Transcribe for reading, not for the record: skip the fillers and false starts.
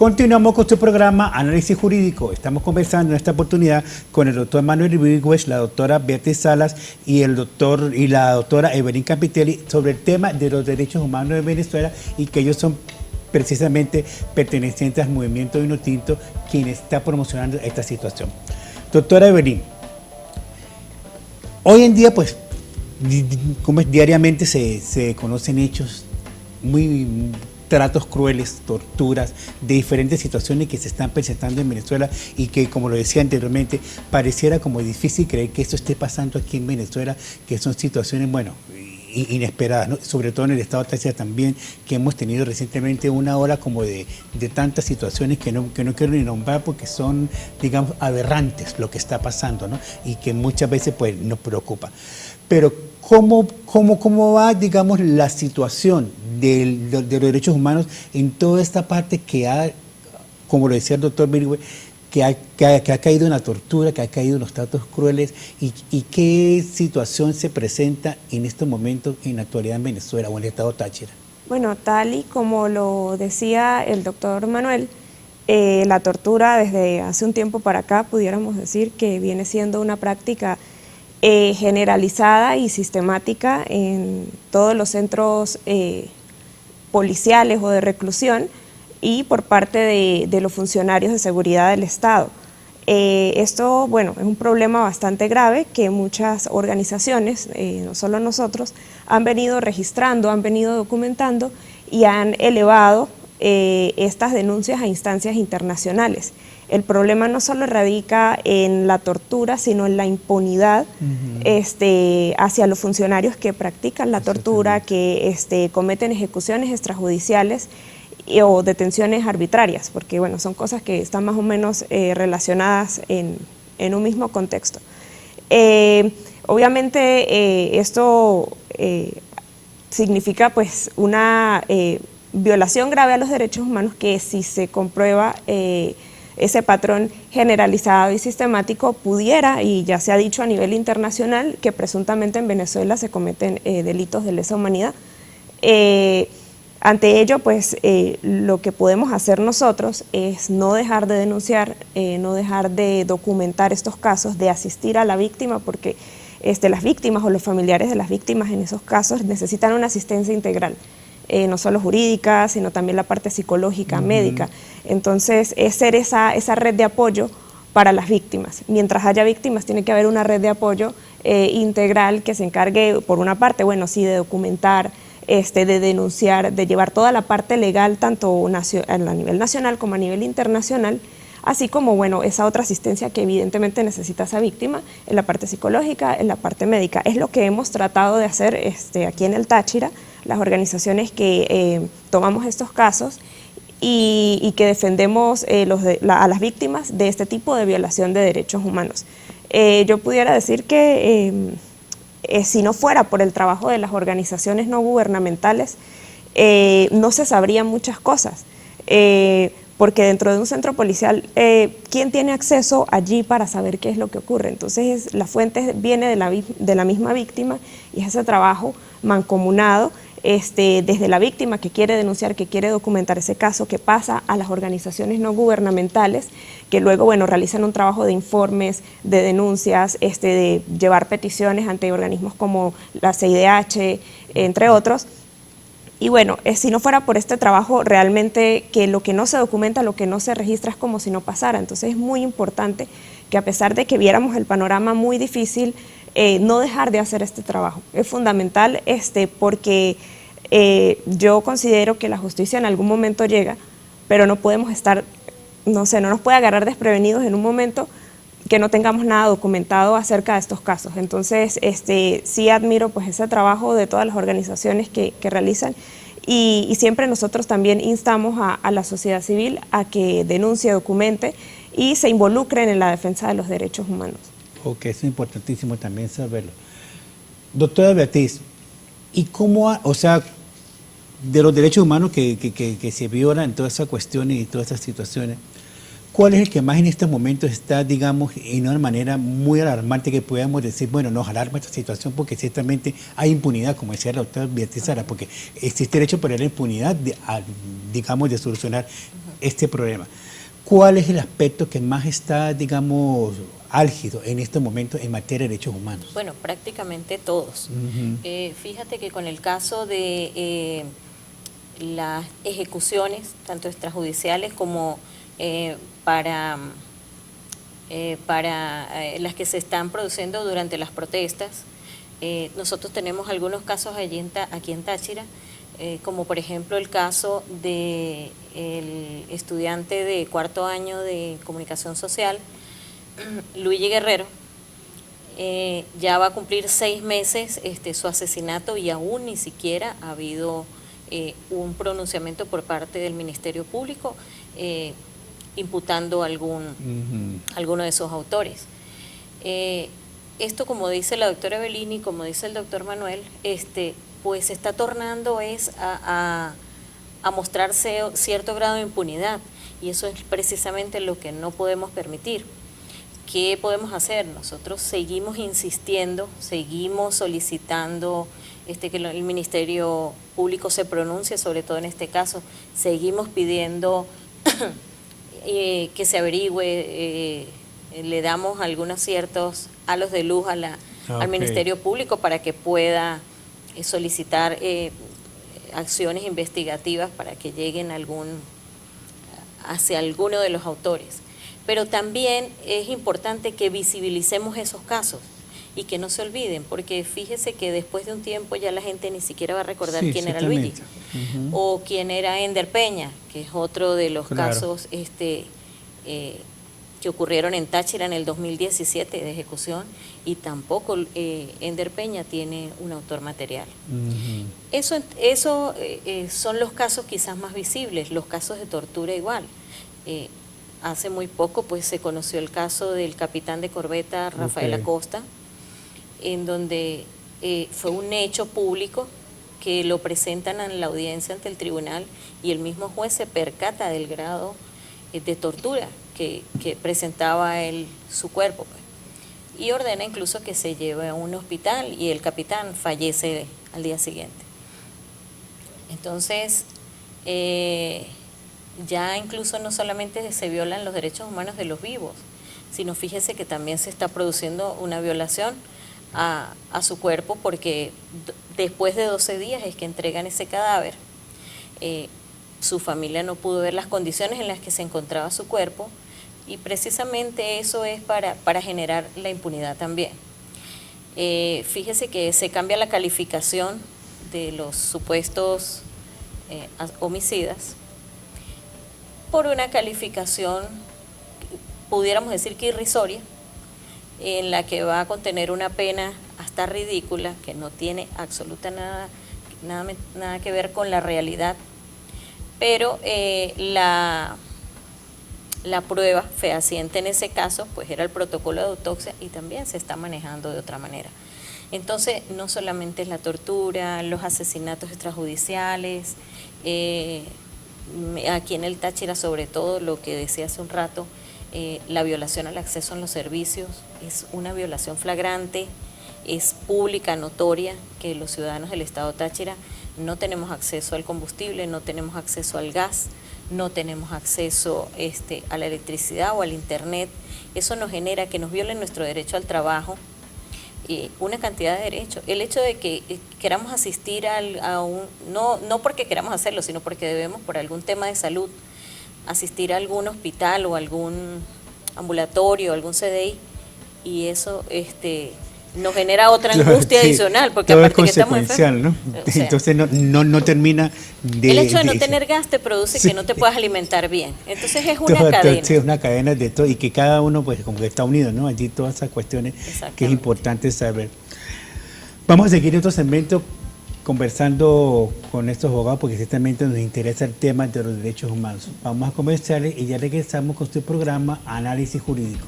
Continuamos con su programa Análisis Jurídico. Estamos conversando en esta oportunidad con el doctor Manuel Ibigües, la doctora Beatriz Salas y la doctora Evelyn Campitelli sobre el tema de los derechos humanos en Venezuela, y que ellos son precisamente pertenecientes al movimiento Vinotinto quien está promocionando esta situación. Doctora Evelyn, hoy en día pues como diariamente se conocen hechos muy tratos crueles, torturas, de diferentes situaciones que se están presentando en Venezuela y que, como lo decía anteriormente, pareciera como difícil creer que esto esté pasando aquí en Venezuela, que son situaciones, bueno, inesperadas, ¿no? Sobre todo en el estado de Táchira también, que hemos tenido recientemente una ola como de tantas situaciones que no quiero ni nombrar porque son, digamos, aberrantes lo que está pasando, ¿no? Y que muchas veces pues nos preocupa. Pero ¿cómo va, digamos, la situación de los derechos humanos en toda esta parte que ha, como lo decía el doctor Birgüe, que ha caído en la tortura, que ha caído en los tratos crueles, y qué situación se presenta en estos momentos en la actualidad en Venezuela o en el estado Táchira? Bueno, tal y como lo decía el doctor Manuel, la tortura desde hace un tiempo para acá pudiéramos decir que viene siendo una práctica generalizada y sistemática en todos los centros policiales o de reclusión y por parte de los funcionarios de seguridad del Estado. Esto, bueno, es un problema bastante grave que muchas organizaciones, no solo nosotros, han venido registrando, han venido documentando y han elevado estas denuncias a instancias internacionales. El problema no solo radica en la tortura, sino en la impunidad hacia los funcionarios que practican la tortura, que cometen ejecuciones extrajudiciales o detenciones arbitrarias, porque bueno, son cosas que están más o menos relacionadas en un mismo contexto. Obviamente esto significa pues una violación grave a los derechos humanos que, si se comprueba ese patrón generalizado y sistemático, pudiera, y ya se ha dicho a nivel internacional, que presuntamente en Venezuela se cometen delitos de lesa humanidad. Ante ello, pues lo que podemos hacer nosotros es no dejar de denunciar, no dejar de documentar estos casos, de asistir a la víctima, porque las víctimas o los familiares de las víctimas en esos casos necesitan una asistencia integral. No solo jurídica, sino también la parte psicológica, médica. Entonces, es ser esa red de apoyo para las víctimas. Mientras haya víctimas, tiene que haber una red de apoyo integral que se encargue, por una parte, bueno, sí, de documentar, de denunciar, de llevar toda la parte legal, tanto a nivel nacional como a nivel internacional, así como, bueno, esa otra asistencia que evidentemente necesita esa víctima en la parte psicológica, en la parte médica. Es lo que hemos tratado de hacer aquí en el Táchira, las organizaciones que tomamos estos casos y que defendemos a las víctimas de este tipo de violación de derechos humanos. Yo pudiera decir que si no fuera por el trabajo de las organizaciones no gubernamentales, no se sabrían muchas cosas. Porque dentro de un centro policial, ¿quién tiene acceso allí para saber qué es lo que ocurre? Entonces, la fuente viene de la misma víctima, y es ese trabajo mancomunado desde la víctima que quiere denunciar, que quiere documentar ese caso, que pasa a las organizaciones no gubernamentales, que luego, bueno, realizan un trabajo de informes, de denuncias, de llevar peticiones ante organismos como la CIDH, entre otros. Y bueno, si no fuera por este trabajo, realmente que lo que no se documenta, lo que no se registra, es como si no pasara. Entonces es muy importante que, a pesar de que viéramos el panorama muy difícil, no dejar de hacer este trabajo. Es fundamental porque yo considero que la justicia en algún momento llega, pero no podemos estar, no nos puede agarrar desprevenidos en un momento que no tengamos nada documentado acerca de estos casos. Entonces, sí admiro pues ese trabajo de todas las organizaciones que realizan, y siempre nosotros también instamos a la sociedad civil a que denuncie, documente y se involucren en la defensa de los derechos humanos. Ok, es importantísimo también saberlo. Doctora Beatriz, ¿y cómo, o sea, de los derechos humanos que se violan en todas esas cuestiones y todas esas situaciones, cuál es el que más en estos momentos está, digamos, en una manera muy alarmante que podamos decir, bueno, nos alarma esta situación porque ciertamente hay impunidad, como decía la doctora Beatriz Sara, porque existe derecho para la impunidad, digamos, de solucionar este problema. ¿Cuál es el aspecto que más está, digamos, álgido en estos momentos en materia de derechos humanos? Bueno, prácticamente todos. Fíjate que con el caso de las ejecuciones, tanto extrajudiciales como para las que se están produciendo durante las protestas, nosotros tenemos algunos casos aquí en Táchira, como por ejemplo el caso del estudiante de cuarto año de comunicación social, Luigi Guerrero. Ya va a cumplir 6 meses su asesinato y aún ni siquiera ha habido un pronunciamiento por parte del Ministerio Público imputando alguno de esos autores. Esto, como dice la doctora Bellini, como dice el doctor Manuel, pues se está tornando a mostrarse cierto grado de impunidad, y eso es precisamente lo que no podemos permitir. ¿Qué podemos hacer? Nosotros seguimos insistiendo, seguimos solicitando que el Ministerio Público se pronuncie, sobre todo en este caso, seguimos pidiendo que se averigüe, le damos algunos ciertos halos de luz al Ministerio Público para que pueda solicitar acciones investigativas para que lleguen hacia alguno de los autores. Pero también es importante que visibilicemos esos casos y que no se olviden, porque fíjese que después de un tiempo ya la gente ni siquiera va a recordar quién era Luigi, o quién era Ender Peña, que es otro de los casos que ocurrieron en Táchira en el 2017 de ejecución, y tampoco Ender Peña tiene un autor material. Eso son los casos quizás más visibles, los casos de tortura igual. Hace muy poco pues se conoció el caso del capitán de corbeta Rafael Acosta, en donde fue un hecho público que lo presentan en la audiencia ante el tribunal, y el mismo juez se percata del grado de tortura que presentaba su cuerpo, pues, y ordena incluso que se lleve a un hospital, y el capitán fallece al día siguiente. Entonces, ya incluso no solamente se violan los derechos humanos de los vivos, sino fíjese que también se está produciendo una violación a su cuerpo, porque después de 12 días es que entregan ese cadáver. Su familia no pudo ver las condiciones en las que se encontraba su cuerpo, y precisamente eso es para generar la impunidad también. Fíjese que se cambia la calificación de los supuestos homicidas por una calificación, pudiéramos decir que irrisoria, en la que va a contener una pena hasta ridícula, que no tiene absolutamente nada que ver con la realidad, pero la prueba fehaciente en ese caso pues era el protocolo de autopsia, y también se está manejando de otra manera. Entonces, no solamente es la tortura, los asesinatos extrajudiciales, aquí en el Táchira sobre todo, lo que decía hace un rato, la violación al acceso a los servicios es una violación flagrante, es pública, notoria, que los ciudadanos del estado Táchira no tenemos acceso al combustible, no tenemos acceso al gas, no tenemos acceso a la electricidad o al internet. Eso nos genera que nos violen nuestro derecho al trabajo, una cantidad de derechos. El hecho de que queramos asistir no porque queramos hacerlo, sino porque debemos, por algún tema de salud, asistir a algún hospital o algún ambulatorio, algún CDI, y eso nos genera otra angustia adicional, porque todo aparte es que estamos consecuencial, ¿no? O sea, entonces no termina de... El hecho de no tener gas te produce que no te puedas alimentar bien. Entonces es una todo, cadena. Sí, es una cadena de todo, y que cada uno pues como que está unido, ¿no? Allí todas esas cuestiones que es importante saber. Vamos a seguir en otro segmento conversando con estos abogados, porque ciertamente nos interesa el tema de los derechos humanos. Vamos a conversarles y ya regresamos con su programa Análisis Jurídico.